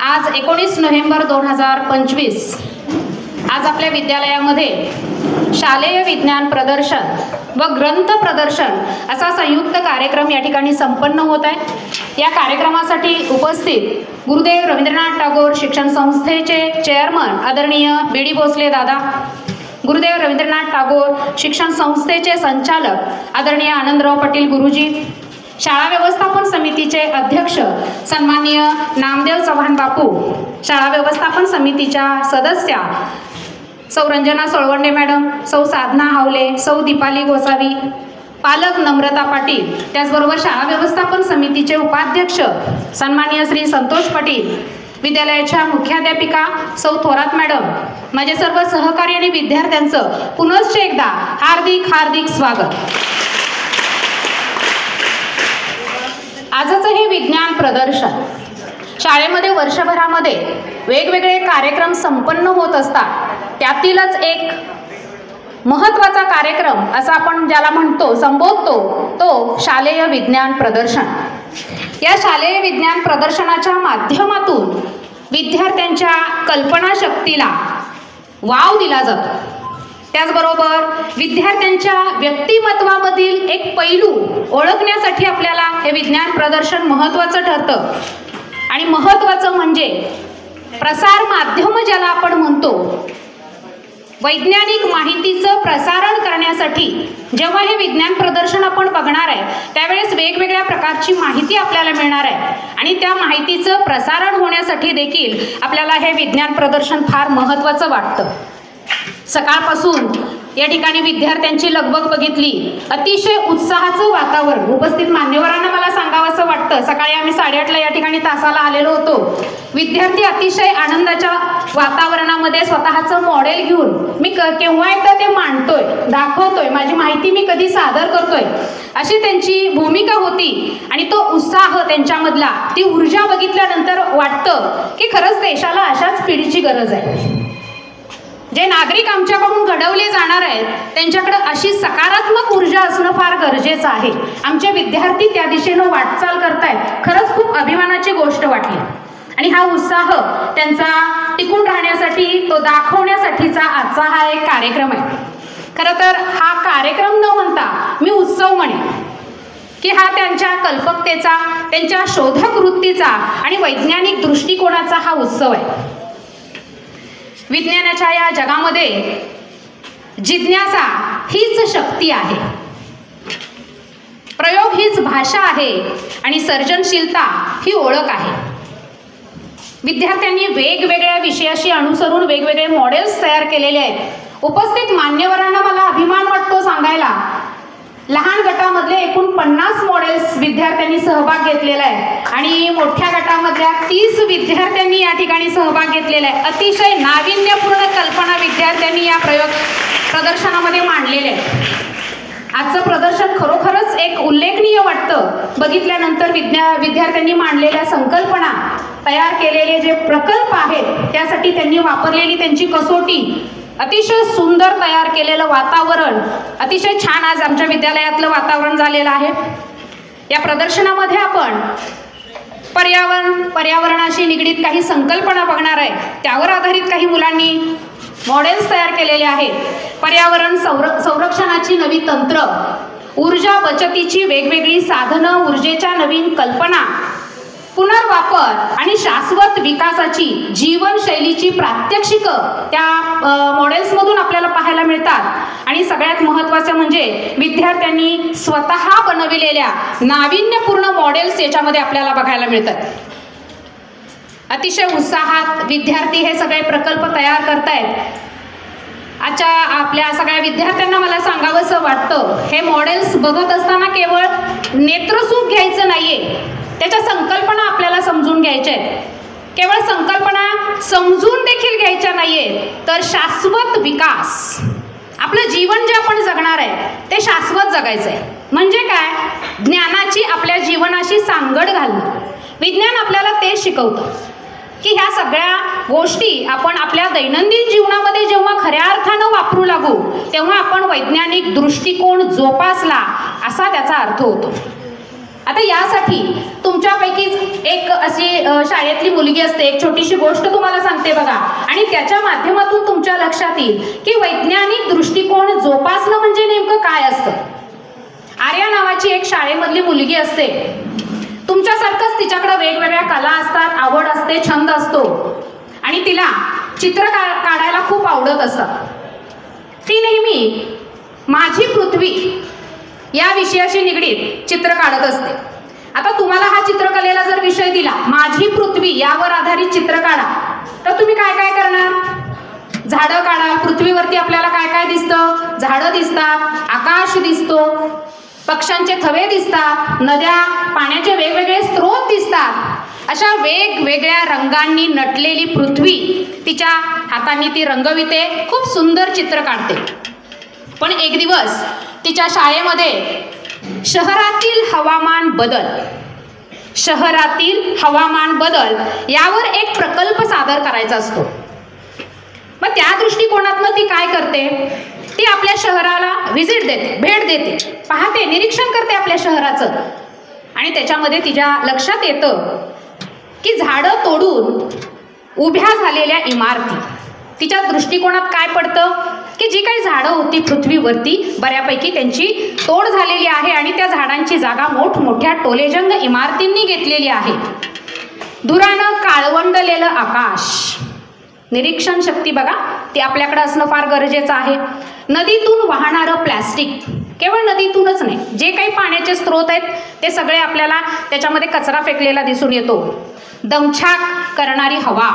आज 19 नोव्हेंबर 2025 आज आपल्या विद्यालयामध्ये शालेय विज्ञान प्रदर्शन व ग्रंथ प्रदर्शन असा संयुक्त कार्यक्रम या ठिकाणी संपन्न होत आहे। या कार्यक्रमासाठी उपस्थित गुरुदेव रवींद्रनाथ टागोर शिक्षण संस्थेचे चेअरमन आदरणीय बी डी भोसले दादा, गुरुदेव रवींद्रनाथ टागोर शिक्षण संस्थेचे संचालक आदरणीय आनंदराव पाटील गुरुजी, शाळा व्यवस्थापन समितीचे अध्यक्ष सन्माननीय नामदेव चव्हाण बापू, शाळा व्यवस्थापन समितीच्या सदस्या सौ रंजना सोळवंडे मॅडम, सौ साधना हावले, सौ दीपाली गोसावी, पालक नम्रता पाटील, त्याचबरोबर शाळा व्यवस्थापन समितीचे उपाध्यक्ष सन्माननीय श्री संतोष पाटील, विद्यालयाच्या मुख्याध्यापिका सौ थोरात मॅडम, माझे सर्व सहकारी आणि विद्यार्थ्यांचं पुनश्च एकदा हार्दिक हार्दिक स्वागत। आजचं हे विज्ञान प्रदर्शन शाळेमध्ये वर्षभरामध्ये वेगवेगळे कार्यक्रम संपन्न होत असतात। त्यातीलच एक महत्त्वाचा कार्यक्रम असा आपण ज्याला म्हणतो संबोधतो तो शालेय विज्ञान प्रदर्शन। या शालेय विज्ञान प्रदर्शनाच्या माध्यमातून विद्यार्थ्यांच्या कल्पनाशक्तीला वाव दिला जातो। त्याचबरोबर विद्यार्थ्यांच्या व्यक्तिमत्वामधील एक पैलू ओळखण्यासाठी आपल्याला हे विज्ञान प्रदर्शन महत्त्वाचं ठरतं। आणि महत्त्वाचं म्हणजे प्रसार माध्यम ज्याला आपण म्हणतो, वैज्ञानिक माहितीचं प्रसारण करण्यासाठी जेव्हा हे विज्ञान प्रदर्शन आपण बघणार आहे त्यावेळेस वेगवेगळ्या प्रकारची माहिती आपल्याला मिळणार आहे आणि त्या माहितीचं प्रसारण होण्यासाठी देखील आपल्याला हे विज्ञान प्रदर्शन फार महत्त्वाचं वाटतं। सकाळपासून या ठिकाणी विद्यार्थ्यांची लगबग बघितली, अतिशय उत्साहाचं वातावरण। उपस्थित मान्यवरांना मला सांगावंसं वाटतं, सकाळी आम्ही 8:30ला या ठिकाणी तासाला आलेलो होतो। विद्यार्थी अतिशय आनंदाच्या वातावरणामध्ये स्वतःचं मॉडेल घेऊन मी केव्हा एकदा ते मांडतोय, दाखवतोय, माझी माहिती मी कधी सादर करतोय, अशी त्यांची भूमिका होती। आणि तो उत्साह त्यांच्यामधला, ती ऊर्जा बघितल्यानंतर वाटतं की खरंच देशाला अशाच पिढीची गरज आहे। जे नागरिक आमच्याकडून घडवले जाणार आहेत त्यांच्याकडे अशी सकारात्मक ऊर्जा असणं फार गरजेचं आहे। आमचे विद्यार्थी त्या दिशेनं वाटचाल करतायत, खरंच खूप अभिमानाची गोष्ट वाटली। आणि हा उत्साह त्यांचा टिकून राहण्यासाठी, तो दाखवण्यासाठीचा आजचा हा एक कार्यक्रम आहे। खरं तर हा कार्यक्रम न म्हणता मी उत्सव म्हणेन की हा त्यांच्या कल्पकतेचा, त्यांच्या शोधक वृत्तीचा आणि वैज्ञानिक दृष्टिकोनाचा हा उत्सव आहे। विज्ञानाच्या या जगामध्ये जिज्ञासा हीच शक्ती आहे, प्रयोग हीच भाषा आहे आणि सर्जनशीलता ही ओळख आहे। विद्यार्थ्यांनी वेगवेगळ्या विषयाशी अनुसरून वेगवेगळे मॉडेल्स तयार केलेले आहेत। उपस्थित मान्यवरांना मला अभिमान वाटतो सांगायला, लहान गटामधले एकूण 50 मॉडेल्स विद्यार्थ्यांनी सहभाग घेतलेला आहे आणि मोठ्या गटामधल्या 30 विद्यार्थ्यांनी या ठिकाणी सहभाग घेतलेला आहे। अतिशय नाविन्यपूर्ण कल्पना विद्यार्थ्यांनी या प्रदर्शनामध्ये मांडलेल्या आहेत। आजचं प्रदर्शन खरोखरच एक उल्लेखनीय वाटतं बघितल्यानंतर। विद्यार्थ्यांनी मांडलेल्या संकल्पना, तयार केलेले जे प्रकल्प आहेत त्यासाठी त्यांनी वापरलेली त्यांची कसोटी, अतिशय सुंदर तयार केलेलं वातावरण, अतिशय छान आज आमच्या विद्यालयातलं वातावरण झालेलं आहे। या प्रदर्शनामध्ये आपण पर्यावरणाशी निगडीत काही संकल्पना बघणार आहे, त्यावर आधारित काही मुलांनी मॉडेल्स तयार केलेले आहेत। पर्यावरण संरक्षणाची नवी तंत्र, ऊर्जा बचतीची वेगवेगळी साधनं, ऊर्जेच्या नवीन कल्पना, पुनर्वापर आणि शाश्वत विकासाची जीवनशैलीची प्रात्यक्षिकं त्या मॉडेल्समधून आपल्याला पाहायला मिळतात। आणि सगळ्यात महत्त्वाचं म्हणजे विद्यार्थ्यांनी स्वतः बनविलेल्या नाविन्यपूर्ण मॉडेल्स याच्यामध्ये आपल्याला बघायला मिळतात। अतिशय उत्साहात विद्यार्थी हे सगळे प्रकल्प तयार करतायत। आजच्या आपल्या सगळ्या विद्यार्थ्यांना मला सांगावंसं वाटतं, हे मॉडेल्स बघत असताना केवळ नेत्रसूख घ्यायचं नाहीये, त्याच्या संकल्पना आपल्याला समजून घ्यायच्या आहेत। केवळ संकल्पना समजून देखील घ्यायच्या नाहीये, तर शाश्वत विकास, आपलं जीवन जे आपण जगणार आहे ते शाश्वत जगायचं आहे। म्हणजे काय, ज्ञानाची आपल्या जीवनाशी सांगड घालणं। विज्ञान आपल्याला ते शिकवतं की ह्या सगळ्या गोष्टी आपण आपल्या दैनंदिन जीवनामध्ये जेव्हा खऱ्या अर्थानं वापरू लागू तेव्हा आपण वैज्ञानिक दृष्टिकोन जोपासला असा त्याचा अर्थ होतो। आता यासाठी तुमच्यापैकीच एक अशी शाळेतली मुलगी असते, एक छोटीशी गोष्ट तुम्हाला सांगते बघा, आणि त्याच्या माध्यमातून तुमच्या लक्षात येईल की वैज्ञानिक दृष्टिकोन जोपासणं म्हणजे नेमकं काय असतं. आर्या नावाची एक शाळेमधली मुलगी असते. तुमच्यासारखंच तिच्याकडे वेगवेगळ्या कला असतात, आवड असते, छंद असतो आणि तिला चित्र काढायला खूप आवडत असतं. ती नेहमी माझी पृथ्वी या विषयाशी निगडीत चित्र काढत असते. आता तुम्हाला हा चित्रकलेला जर विषय दिला, माझी पृथ्वी यावर आधारित चित्र काढा, तर तुम्ही काय काय करणार? झाडं काढा. पृथ्वीवरती आपल्याला काय काय दिसतं? झाडं दिसतात, आकाश दिसतो, पक्ष्यांचे थवे दिसतात, नद्या, पाण्याचे वेगवेगळे स्रोत दिसतात. अशा वेगवेगळ्या रंगांनी नटलेली पृथ्वी तिच्या हातांनी ती रंगविते, खूप सुंदर चित्र काढते. पण एक दिवस तिच्या शाळेमध्ये शहरातील हवामान बदल यावर एक प्रकल्प सादर करायचा असतो. मग त्या दृष्टिकोनातनं ती काय करते? ती आपल्या शहराला व्हिजिट देते, भेट देते, पाहते, निरीक्षण करते आपल्या शहराचं. आणि त्याच्यामध्ये तिच्या लक्षात येतं की झाडं तोडून उभ्या झालेल्या इमारती. तिच्या दृष्टिकोनात काय पडतं की जी काही झाडं होती पृथ्वीवरती बऱ्यापैकी त्यांची तोड झालेली आहे आणि त्या झाडांची जागा मोठमोठ्या टोलेजंग इमारतींनी घेतलेली आहे. धुरानं काळवंडलेलं आकाश. निरीक्षण शक्ती बघा, ती आपल्याकडे असणं फार गरजेचं आहे. नदीतून वाहणारं प्लॅस्टिक, केवळ नदीतूनच नाही, जे काही पाण्याचे स्रोत आहेत ते सगळे आपल्याला त्याच्यामध्ये कचरा फेकलेला दिसून येतो. दमछाक करणारी हवा.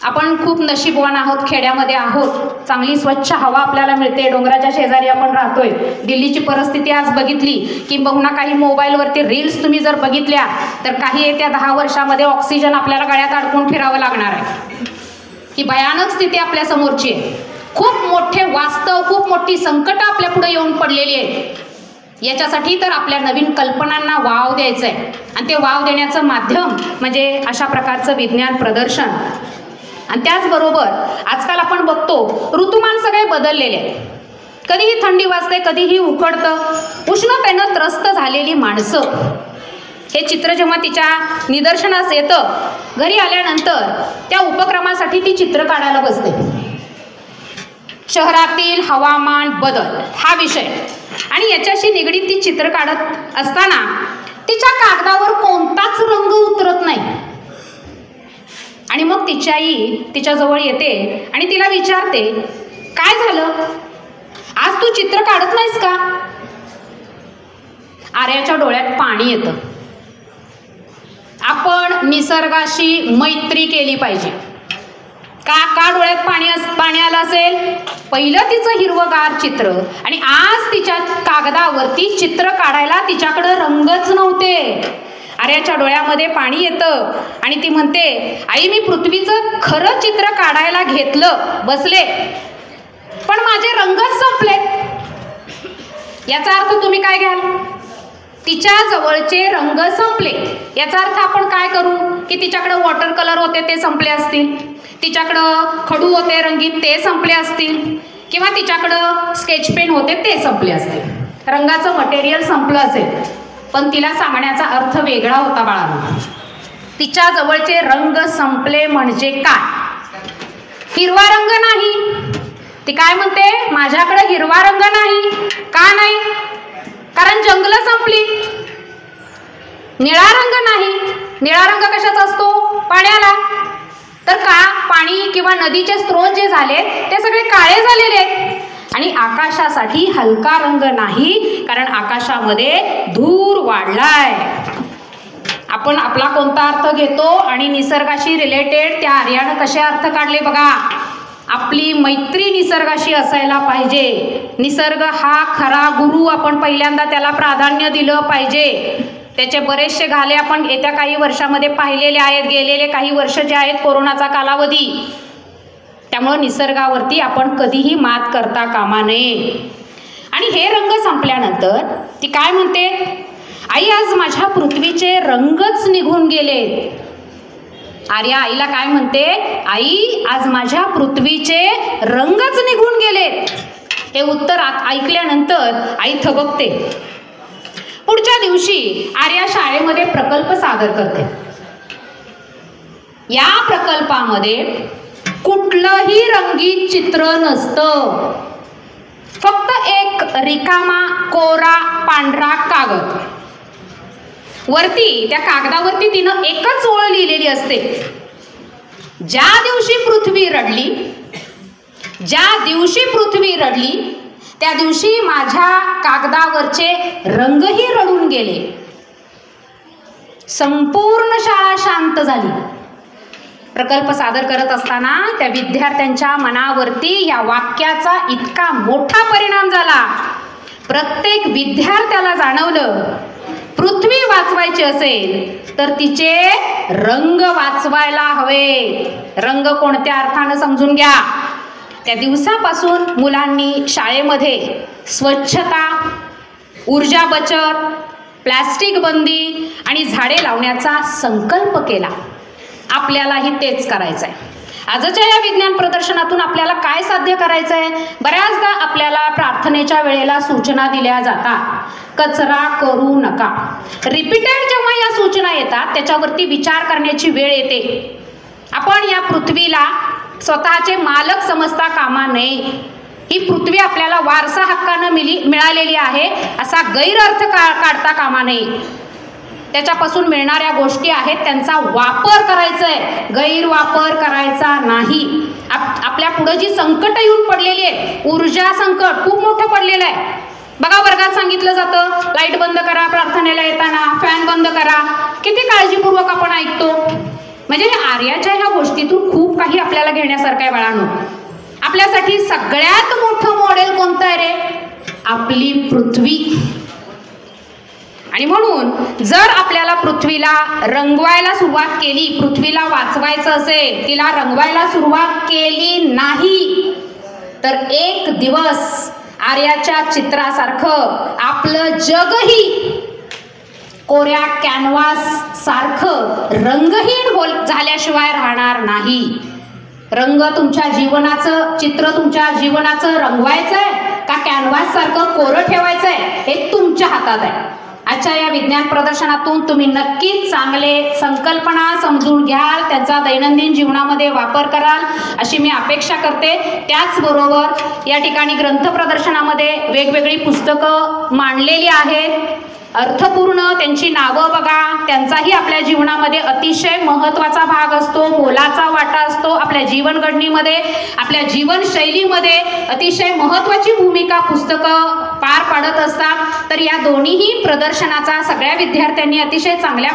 आपण खूप नशीबवान आहोत, खेड्यामध्ये आहोत, चांगली स्वच्छ हवा आपल्याला मिळते, डोंगराच्या शेजारी आपण राहतोय. दिल्लीची परिस्थिती आज बघितली किंबहुना काही मोबाईलवरती रील्स तुम्ही जर बघितल्या तर काही येत्या 10 वर्षामध्ये ऑक्सिजन आपल्याला गळ्यात अडकून फिरावं लागणार आहे. ही भयानक स्थिती आपल्या समोरची आहे. खूप मोठे वास्तव, खूप मोठी संकट आपल्या पुढे येऊन पडलेली आहे. याच्यासाठी तर आपल्या नवीन कल्पनांना वाव द्यायचा आहे आणि ते वाव देण्याचं माध्यम म्हणजे अशा प्रकारचं विज्ञान प्रदर्शन. आणि त्याचबरोबर आजकाल आपण बघतो ऋतुमान सगळे बदललेले आहेत. कधीही थंडी वाजते, कधीही उकडतं. उष्णतेनं त्रस्त झालेली माणसं. हे चित्र जेव्हा तिच्या निदर्शनास येतं, घरी आल्यानंतर त्या उपक्रमासाठी ती चित्र काढायला बसते. शहरातील हवामान बदल हा विषय आणि याच्याशी निगडीत ती चित्र काढत असताना तिच्या कागदावर कोणताच रंग उतरत नाही. आणि मग तिची आई तिच्याजवळ येते आणि तिला विचारते, काय झालं? आज तू चित्र काढत नाहीस का? आर्याच्या डोळ्यात पाणी येतं. आपण निसर्गाशी मैत्री केली पाहिजे. का डोळ्यात पाणी आलं असेल? पहिलं तिचं हिरवगार चित्र आणि आज तिच्या कागदावरती चित्र काढायला तिच्याकडे रंगच नव्हते. आर्याच्या डोळ्यामध्ये पाणी येतं आणि ती म्हणते, आई मी पृथ्वीचं खरं चित्र काढायला घेतलं, बसले, पण माझे रंगच संपले. याचा अर्थ तुम्ही काय घ्याल? तिच्या जवळचे रंग संपले. याचा अर्थ आपण काय करू की तिच्याकडं वॉटर कलर होते ते संपले असतील, तिच्याकडं खडू होते रंगीत ते संपले असतील, किंवा तिच्याकडं स्केच पेन होते ते संपले असतील. रंगाचं मटेरियल संपलं असेल. पण तिला सांगण्याचा अर्थ वेगळा होता बाळांनो. तिच्या जवळचे रंग संपले म्हणजे काय? हिरवा रंग नाही. ती काय म्हणते? माझ्याकडे हिरवा रंग नाही. का नाही? कारण जंगलं संपली. निळा रंग नाही. निळा रंग कशाचा असतो? पाण्याला. तर का पाणी किंवा नदीचे स्रोत जे झाले ते सगळे काळे झालेले आहेत. आणि आकाशासाठी हलका रंग नाही, कारण आकाशामध्ये धूर वाढलाय. आपण आपला कोणता अर्थ घेतो आणि निसर्गाशी रिलेटेड त्या आर्यानं कसे अर्थ काढले बघा. आपली मैत्री निसर्गाशी असायला पाहिजे. निसर्ग हा खरा गुरु, आपण पहिल्यांदा त्याला प्राधान्य दिलं पाहिजे. त्याचे बरेचसे घाले आपण येत्या काही वर्षामध्ये पाहिलेले आहेत. गेलेले काही वर्ष जे आहेत कोरोनाचा कालावधी, त्यामुळे निसर्गावरती आपण कधीही मात करता कामा नये. आणि हे रंग संपल्यानंतर ती काय म्हणते? आई आज माझ्या पृथ्वीचे रंगच निघून गेले. आर्या आईला काय म्हणते? आई आज माझ्या पृथ्वीचे रंगच निघून गेले. हे उत्तर ऐकल्यानंतर आई थबकते. पुढच्या दिवशी आर्या शाळेमध्ये प्रकल्प सादर करते. या प्रकल्पामध्ये कुठलंही रंगीत चित्र नसतं, फक्त एक रिकामा कोरा पांढरा कागद. वरती त्या कागदावरती तिनं एकच ओळ लिहिलेली असते, ज्या दिवशी पृथ्वी रडली, ज्या दिवशी पृथ्वी रडली त्या दिवशी माझ्या कागदावरचे रंगही रडून गेले. संपूर्ण शाळा शांत झाली. प्रकल्प सादर करत असताना त्या विद्यार्थ्यांच्या मनावरती या वाक्याचा इतका मोठा परिणाम झाला. प्रत्येक विद्यार्थ्याला जाणवलं, पृथ्वी वाचवायची असेल तर तिचे रंग वाचवायला हवे. रंग कोणत्या अर्थानं समजून घ्या. त्या दिवसापासून मुलांनी शाळेमध्ये स्वच्छता, ऊर्जा बचत, प्लास्टिक बंदी आणि झाडे लावण्याचा संकल्प केला. आपल्यालाही तेच करायचं आहे. आजच्या या विज्ञान प्रदर्शनातून आपल्याला काय साध्य करायचं आहे? बऱ्याचदा आपल्याला प्रार्थनेच्या वेळेला सूचना दिल्या जातात, कचरा करू नका. रिपीटेड जेव्हा या सूचना येतात त्याच्यावरती विचार करण्याची वेळ येते. आपण या पृथ्वीला स्वतःचे मालक समजता कामा नये. ही पृथ्वी आपल्याला वारसा हक्कानं मिळालेली आहे असा गैरअर्थ काढता कामा नये. त्याच्यापासून मिळणाऱ्या गोष्टी आहेत त्यांचा वापर करायचा आहे, गैरवापर करायचा नाही. आपल्या पुढे जी संकट येऊन पडलेली आहे, ऊर्जा संकट खूप मोठं पडलेलं आहे. बघा, वर्गात सांगितलं जातं लाईट बंद करा, प्रार्थनेला येताना फॅन बंद करा. किती काळजीपूर्वक आपण ऐकतो. म्हणजे आर्याच्या ह्या गोष्टीतून खूप काही आपल्याला घेण्यासारखं आहे बाळांनो. आपल्यासाठी सगळ्यात मोठं मॉडेल कोणतं आहे रे? आपली पृथ्वी. आणि म्हणून जर आपल्याला पृथ्वीला रंगवायला सुरुवात केली, पृथ्वीला वाचवायचं असेल, तिला रंगवायला सुरुवात केली नाही तर एक दिवस आर्याच्या चित्रासारखं आपलं जगही कोऱ्या कॅनव्हास सारखं रंगहीन झाल्याशिवाय राहणार नाही. रंग तुमच्या जीवनाचं, चित्र तुमच्या जीवनाचं रंगवायचंय का कॅनव्हास सारखं कोरं ठेवायचंय हे तुमच्या हातात आहे. आजच्या या विज्ञान प्रदर्शनातून तुम्ही नक्कीच चांगले संकल्पना समजून घ्याल, त्यांचा दैनंदिन जीवनामध्ये वापर कराल अशी मी अपेक्षा करते. त्याचबरोबर या ठिकाणी ग्रंथ प्रदर्शनामध्ये वेगवेगळी पुस्तकं मांडलेली आहेत, अर्थपूर्ण. त्यांची नावं बघा, त्यांचाही आपल्या जीवनामध्ये अतिशय महत्त्वाचा भाग असतो, मोलाचा वाटा असतो. आपल्या जीवनघडणीमध्ये, आपल्या जीवनशैलीमध्ये अतिशय महत्त्वाची भूमिका पुस्तकं पार पाडत असतात. तर या दोन्हीही प्रदर्शनाचा सगळ्या विद्यार्थ्यांनी अतिशय चांगल्या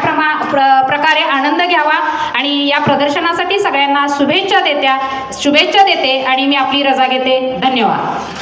प्रकारे आनंद घ्यावा आणि या प्रदर्शनासाठी सगळ्यांना शुभेच्छा देते आणि मी आपली रजा घेते. धन्यवाद.